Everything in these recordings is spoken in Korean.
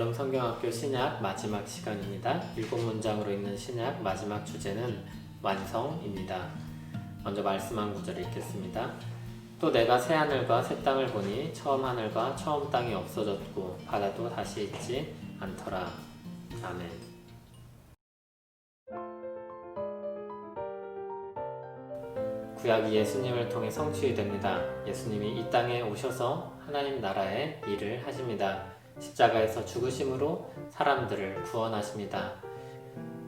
여름 성경학교 신약 마지막 시간입니다. 7문장으로 읽는 신약 마지막 주제는 완성입니다. 먼저 말씀 한 구절을 읽겠습니다. 또 내가 새 하늘과 새 땅을 보니 처음 하늘과 처음 땅이 없어졌고 바다도 다시 있지 않더라. 아멘. 구약이 예수님을 통해 성취됩니다. 예수님이 이 땅에 오셔서 하나님 나라의 일을 하십니다. 십자가에서 죽으심으로 사람들을 구원하십니다.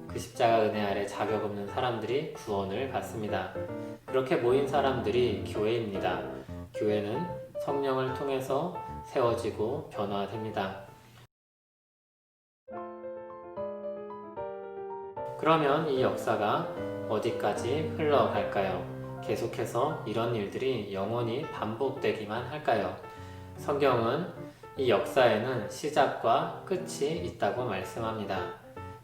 그 십자가 은혜 아래 자격 없는 사람들이 구원을 받습니다. 그렇게 모인 사람들이 교회입니다. 교회는 성령을 통해서 세워지고 변화됩니다. 그러면 이 역사가 어디까지 흘러갈까요? 계속해서 이런 일들이 영원히 반복되기만 할까요? 성경은 이 역사에는 시작과 끝이 있다고 말씀합니다.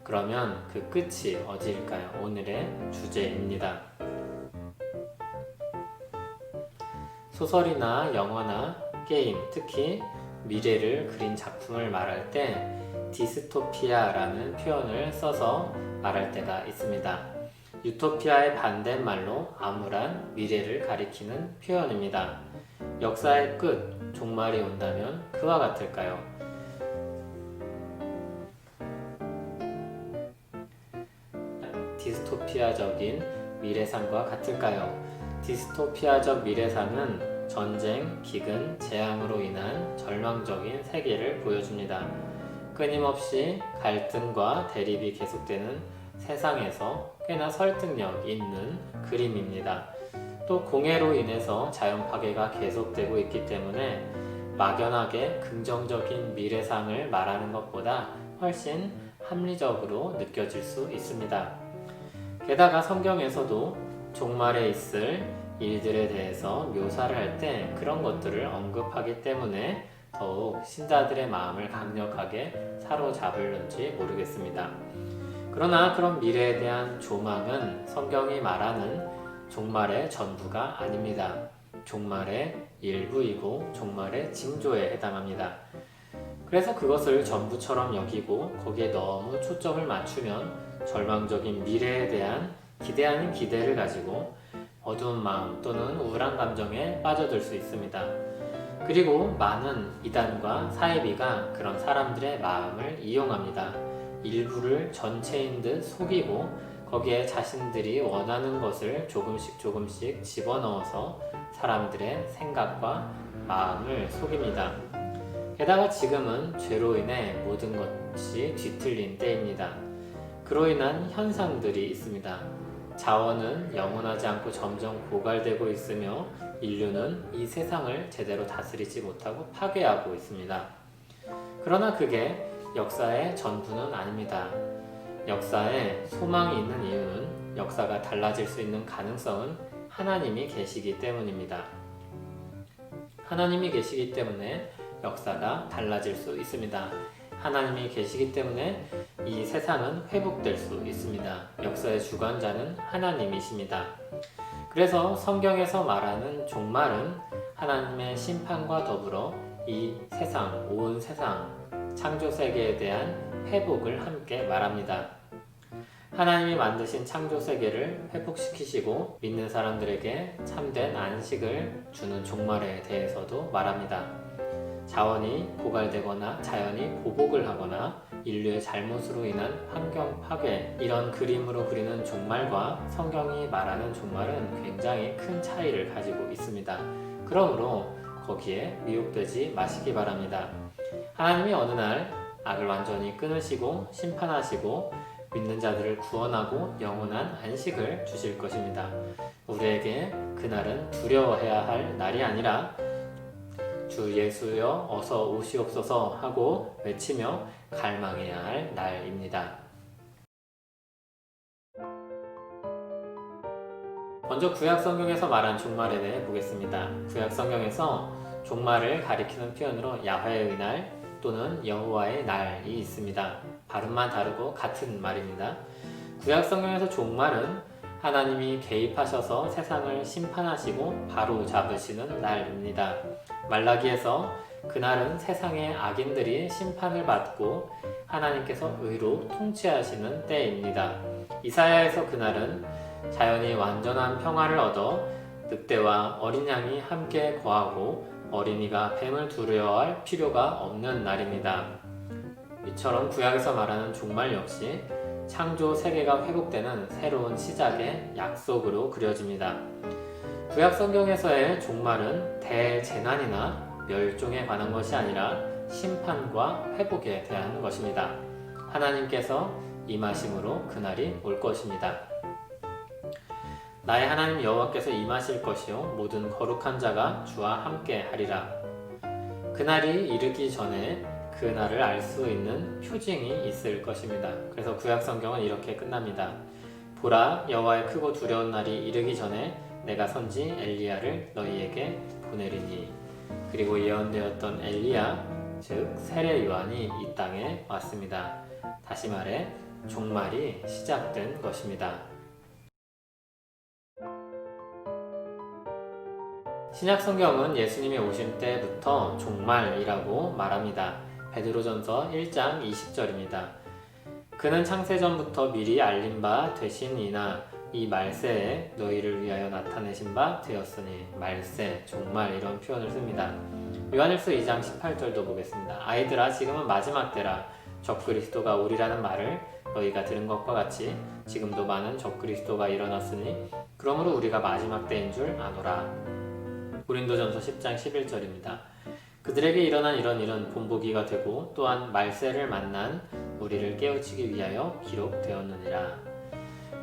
그러면 그 끝이 어디일까요? 오늘의 주제입니다. 소설이나 영화나 게임, 특히 미래를 그린 작품을 말할 때 디스토피아라는 표현을 써서 말할 때가 있습니다. 유토피아의 반대말로 암울한 미래를 가리키는 표현입니다. 역사의 끝, 종말이 온다면 그와 같을까요? 디스토피아적인 미래상과 같을까요? 디스토피아적 미래상은 전쟁, 기근, 재앙으로 인한 절망적인 세계를 보여줍니다. 끊임없이 갈등과 대립이 계속되는 세상에서 꽤나 설득력 있는 그림입니다. 또 공해로 인해서 자연 파괴가 계속되고 있기 때문에 막연하게 긍정적인 미래상을 말하는 것보다 훨씬 합리적으로 느껴질 수 있습니다. 게다가 성경에서도 종말에 있을 일들에 대해서 묘사를 할 때 그런 것들을 언급하기 때문에 더욱 신자들의 마음을 강력하게 사로잡을는지 모르겠습니다. 그러나 그런 미래에 대한 조망은 성경이 말하는 종말의 전부가 아닙니다. 종말의 일부이고 종말의 징조에 해당합니다. 그래서 그것을 전부처럼 여기고 거기에 너무 초점을 맞추면 절망적인 미래에 대한 기대 아닌 기대를 가지고 어두운 마음 또는 우울한 감정에 빠져들 수 있습니다. 그리고 많은 이단과 사이비가 그런 사람들의 마음을 이용합니다. 일부를 전체인 듯 속이고 거기에 자신들이 원하는 것을 조금씩 집어넣어서 사람들의 생각과 마음을 속입니다. 게다가 지금은 죄로 인해 모든 것이 뒤틀린 때입니다. 그로 인한 현상들이 있습니다. 자원은 영원하지 않고 점점 고갈되고 있으며 인류는 이 세상을 제대로 다스리지 못하고 파괴하고 있습니다. 그러나 그게 역사의 전부는 아닙니다. 역사에 소망이 있는 이유는 역사가 달라질 수 있는 가능성은 하나님이 계시기 때문입니다. 하나님이 계시기 때문에 역사가 달라질 수 있습니다. 하나님이 계시기 때문에 이 세상은 회복될 수 있습니다. 역사의 주관자는 하나님이십니다. 그래서 성경에서 말하는 종말은 하나님의 심판과 더불어 이 세상, 온 세상, 창조 세계에 대한 회복을 함께 말합니다. 하나님이 만드신 창조 세계를 회복시키시고 믿는 사람들에게 참된 안식을 주는 종말에 대해서도 말합니다. 자원이 고갈되거나 자연이 보복을 하거나 인류의 잘못으로 인한 환경 파괴, 이런 그림으로 그리는 종말과 성경이 말하는 종말은 굉장히 큰 차이를 가지고 있습니다. 그러므로 거기에 미혹되지 마시기 바랍니다. 하나님이 어느 날 악을 완전히 끊으시고 심판하시고 믿는 자들을 구원하고 영원한 안식을 주실 것입니다. 우리에게 그날은 두려워해야 할 날이 아니라 주 예수여 어서 오시옵소서 하고 외치며 갈망해야 할 날입니다. 먼저 구약 성경에서 말한 종말에 대해 보겠습니다. 구약 성경에서 종말을 가리키는 표현으로 야훼의 날 또는 여호와의 날이 있습니다. 발음만 다르고 같은 말입니다. 구약 성경에서 종말은 하나님이 개입하셔서 세상을 심판하시고 바로 잡으시는 날입니다. 말라기에서 그날은 세상의 악인들이 심판을 받고 하나님께서 의로 통치하시는 때입니다. 이사야에서 그날은 자연이 완전한 평화를 얻어 늑대와 어린 양이 함께 거하고 어린이가 뱀을 두려워할 필요가 없는 날입니다. 이처럼 구약에서 말하는 종말 역시 창조 세계가 회복되는 새로운 시작의 약속으로 그려집니다. 구약 성경에서의 종말은 대재난이나 멸종에 관한 것이 아니라 심판과 회복에 대한 것입니다. 하나님께서 임하심으로 그날이 올 것입니다. 나의 하나님 여호와께서 임하실 것이요 모든 거룩한 자가 주와 함께 하리라. 그날이 이르기 전에 그날을 알 수 있는 표징이 있을 것입니다. 그래서 구약 성경은 이렇게 끝납니다. 보라, 여호와의 크고 두려운 날이 이르기 전에 내가 선지 엘리야를 너희에게 보내리니. 그리고 예언되었던 엘리야, 즉 세례 요한이 이 땅에 왔습니다. 다시 말해 종말이 시작된 것입니다. 신약 성경은 예수님이 오신 때부터 종말이라고 말합니다. 베드로전서 1장 20절입니다. 그는 창세전부터 미리 알린 바 되시니나 이 말세에 너희를 위하여 나타내신 바 되었으니. 말세, 종말 이런 표현을 씁니다. 요한일서 2장 18절도 보겠습니다. 아이들아, 지금은 마지막 때라. 적그리스도가 오리라는 말을 너희가 들은 것과 같이 지금도 많은 적그리스도가 일어났으니 그러므로 우리가 마지막 때인 줄 아노라. 고린도전서 10장 11절입니다. 그들에게 일어난 이런 일은 본보기가 되고 또한 말세를 만난 우리를 깨우치기 위하여 기록되었느니라.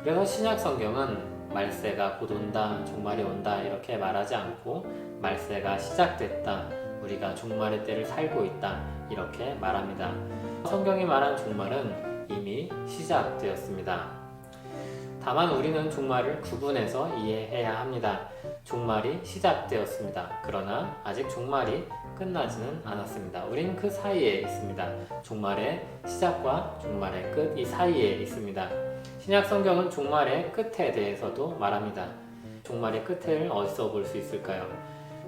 그래서 신약 성경은 말세가 곧 온다, 종말이 온다 이렇게 말하지 않고 말세가 시작됐다, 우리가 종말의 때를 살고 있다 이렇게 말합니다. 성경이 말한 종말은 이미 시작되었습니다. 다만 우리는 종말을 구분해서 이해해야 합니다. 종말이 시작되었습니다. 그러나 아직 종말이 끝나지는 않았습니다. 우리는 그 사이에 있습니다. 종말의 시작과 종말의 끝, 이 사이에 있습니다. 신약 성경은 종말의 끝에 대해서도 말합니다. 종말의 끝을 어디서 볼 수 있을까요?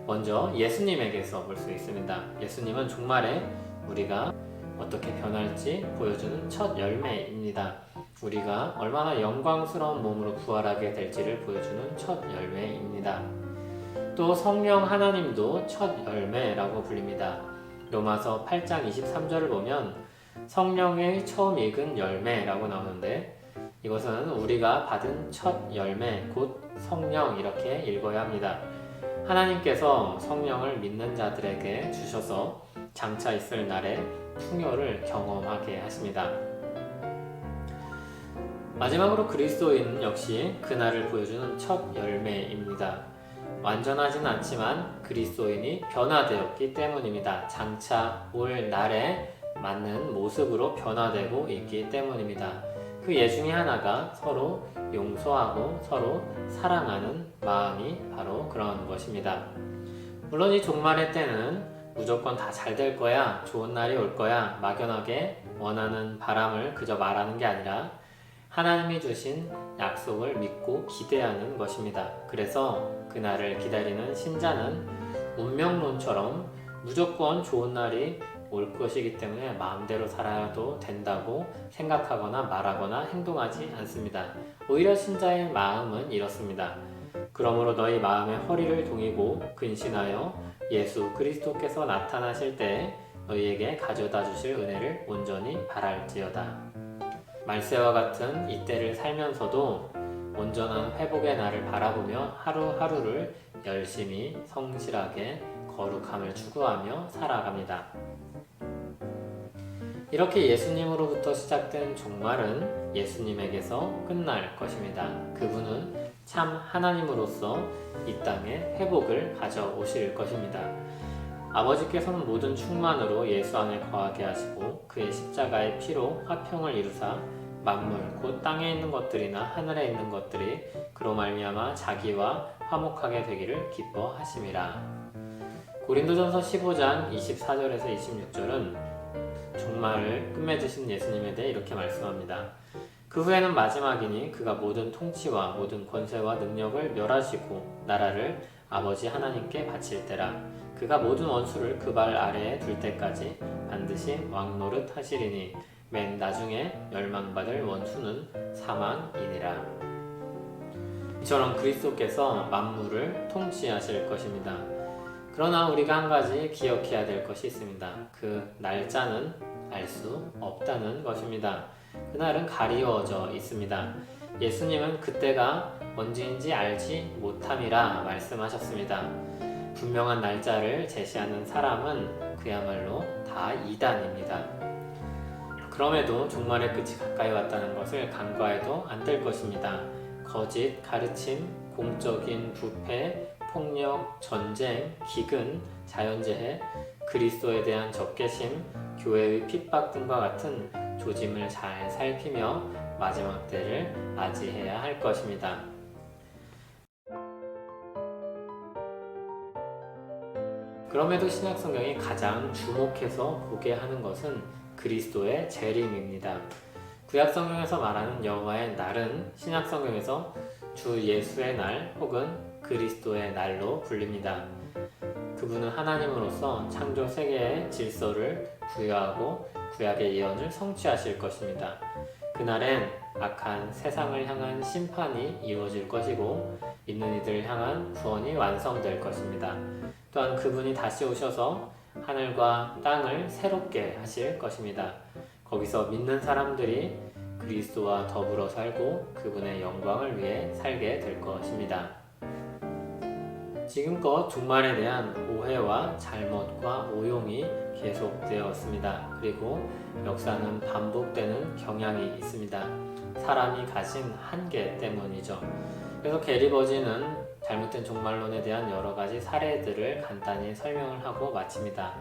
먼저 예수님에게서 볼 수 있습니다. 예수님은 종말에 우리가 어떻게 변할지 보여주는 첫 열매입니다. 우리가 얼마나 영광스러운 몸으로 부활하게 될지를 보여주는 첫 열매입니다. 또 성령 하나님도 첫 열매라고 불립니다. 로마서 8장 23절을 보면 성령의 처음 익은 열매라고 나오는데 이것은 우리가 받은 첫 열매, 곧 성령 이렇게 읽어야 합니다. 하나님께서 성령을 믿는 자들에게 주셔서 장차 있을 날에 풍요를 경험하게 하십니다. 마지막으로 그리스도인 역시 그날을 보여주는 첫 열매입니다. 완전하진 않지만 그리스도인이 변화되었기 때문입니다. 장차 올 날에 맞는 모습으로 변화되고 있기 때문입니다. 그 예 중에 하나가 서로 용서하고 서로 사랑하는 마음이 바로 그런 것입니다. 물론 이 종말의 때는 무조건 다 잘 될 거야, 좋은 날이 올 거야, 막연하게 원하는 바람을 그저 말하는 게 아니라 하나님이 주신 약속을 믿고 기대하는 것입니다. 그래서 그날을 기다리는 신자는 운명론처럼 무조건 좋은 날이 올 것이기 때문에 마음대로 살아도 된다고 생각하거나 말하거나 행동하지 않습니다. 오히려 신자의 마음은 이렇습니다. 그러므로 너희 마음의 허리를 동이고 근신하여 예수 그리스도께서 나타나실 때에 너희에게 가져다 주실 은혜를 온전히 바랄지어다. 말세와 같은 이때를 살면서도 온전한 회복의 날을 바라보며 하루하루를 열심히 성실하게 거룩함을 추구하며 살아갑니다. 이렇게 예수님으로부터 시작된 종말은 예수님에게서 끝날 것입니다. 그분은 참 하나님으로서 이 땅에 회복을 가져오실 것입니다. 아버지께서는 모든 충만으로 예수 안에 거하게 하시고 그의 십자가의 피로 화평을 이루사 만물 곧 땅에 있는 것들이나 하늘에 있는 것들이 그로 말미암아 자기와 화목하게 되기를 기뻐하심이라. 고린도전서 15장 24절에서 26절은 종말을 끝맺으신 예수님에 대해 이렇게 말씀합니다. 그 후에는 마지막이니 그가 모든 통치와 모든 권세와 능력을 멸하시고 나라를 아버지 하나님께 바칠 때라. 그가 모든 원수를 그 발 아래에 둘 때까지 반드시 왕노릇 하시리니 맨 나중에 멸망받을 원수는 사망이니라. 이처럼 그리스도께서 만물을 통치하실 것입니다. 그러나 우리가 한 가지 기억해야 될 것이 있습니다. 그 날짜는 알 수 없다는 것입니다. 그날은 가리워져 있습니다. 예수님은 그때가 언제인지 알지 못함이라 말씀하셨습니다. 분명한 날짜를 제시하는 사람은 그야말로 다 이단입니다. 그럼에도 종말의 끝이 가까이 왔다는 것을 간과해도 안 될 것입니다. 거짓 가르침, 공적인 부패, 폭력, 전쟁, 기근, 자연재해, 그리스도에 대한 적개심, 교회의 핍박 등과 같은 조짐을 잘 살피며 마지막 때를 맞이해야 할 것입니다. 그럼에도 신약성경이 가장 주목해서 보게 하는 것은 그리스도의 재림입니다. 구약성경에서 말하는 여호와의 날은 신약성경에서 주 예수의 날 혹은 그리스도의 날로 불립니다. 그분은 하나님으로서 창조 세계의 질서를 부여하고 구약의 예언을 성취하실 것입니다. 그날엔 악한 세상을 향한 심판이 이루어질 것이고 있는 이들을 향한 구원이 완성될 것입니다. 또한 그분이 다시 오셔서 하늘과 땅을 새롭게 하실 것입니다. 거기서 믿는 사람들이 그리스도와 더불어 살고 그분의 영광을 위해 살게 될 것입니다. 지금껏 종말에 대한 오해와 잘못과 오용이 계속되었습니다. 그리고 역사는 반복되는 경향이 있습니다. 사람이 가진 한계 때문이죠. 그래서 게리버지는 잘못된 종말론에 대한 여러 가지 사례들을 간단히 설명을 하고 마칩니다.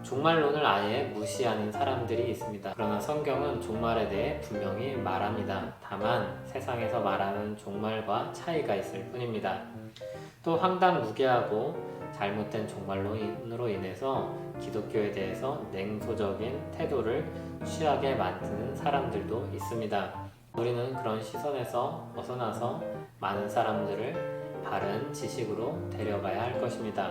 종말론을 아예 무시하는 사람들이 있습니다. 그러나 성경은 종말에 대해 분명히 말합니다. 다만 세상에서 말하는 종말과 차이가 있을 뿐입니다. 또 황당무계하고 잘못된 종말론으로 인해서 기독교에 대해서 냉소적인 태도를 취하게 만드는 사람들도 있습니다. 우리는 그런 시선에서 벗어나서 많은 사람들을 바른 지식으로 데려가야 할 것입니다.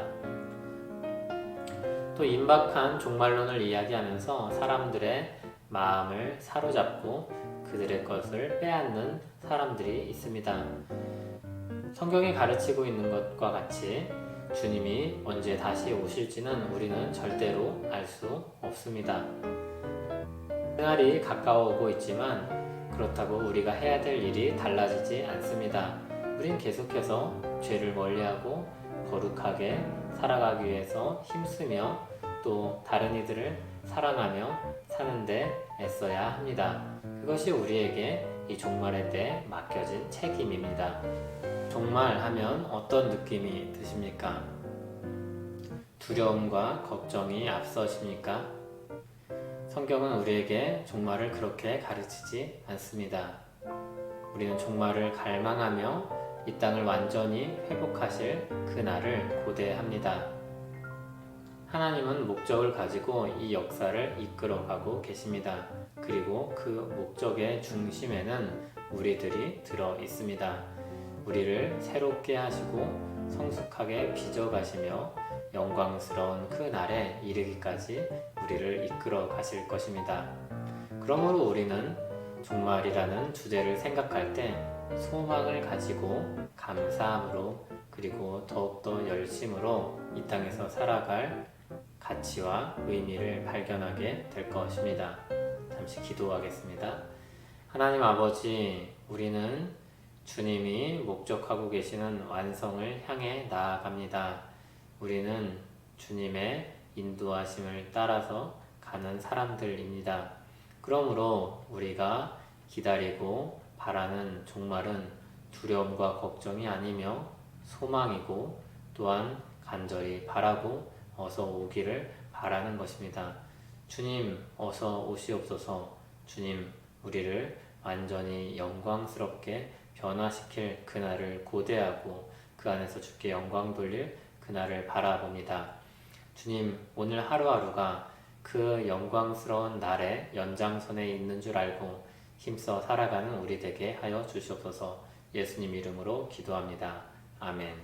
또 임박한 종말론을 이야기하면서 사람들의 마음을 사로잡고 그들의 것을 빼앗는 사람들이 있습니다. 성경이 가르치고 있는 것과 같이 주님이 언제 다시 오실지는 우리는 절대로 알 수 없습니다. 그날이 가까워 오고 있지만 그렇다고 우리가 해야 될 일이 달라지지 않습니다. 우린 계속해서 죄를 멀리하고 거룩하게 살아가기 위해서 힘쓰며 또 다른 이들을 사랑하며 사는데 애써야 합니다. 그것이 우리에게 이 종말에 대해 맡겨진 책임입니다. 종말하면 어떤 느낌이 드십니까? 두려움과 걱정이 앞서십니까? 성경은 우리에게 종말을 그렇게 가르치지 않습니다. 우리는 종말을 갈망하며 이 땅을 완전히 회복하실 그날을 고대합니다. 하나님은 목적을 가지고 이 역사를 이끌어가고 계십니다. 그리고 그 목적의 중심에는 우리들이 들어 있습니다. 우리를 새롭게 하시고 성숙하게 빚어가시며 영광스러운 그 날에 이르기까지 우리를 이끌어 가실 것입니다. 그러므로 우리는 종말이라는 주제를 생각할 때 소망을 가지고 감사함으로 그리고 더욱더 열심으로 이 땅에서 살아갈 가치와 의미를 발견하게 될 것입니다. 잠시 기도하겠습니다. 하나님 아버지, 우리는 주님이 목적하고 계시는 완성을 향해 나아갑니다. 우리는 주님의 인도하심을 따라서 가는 사람들입니다. 그러므로 우리가 기다리고 바라는 종말은 두려움과 걱정이 아니며 소망이고 또한 간절히 바라고 어서 오기를 바라는 것입니다. 주님 어서 오시옵소서. 주님 우리를 완전히 영광스럽게 변화시킬 그날을 고대하고 그 안에서 주께 영광 돌릴 그날을 바라봅니다. 주님 오늘 하루하루가 그 영광스러운 날의 연장선에 있는 줄 알고 힘써 살아가는 우리 되게 하여 주시옵소서. 예수님 이름으로 기도합니다. 아멘.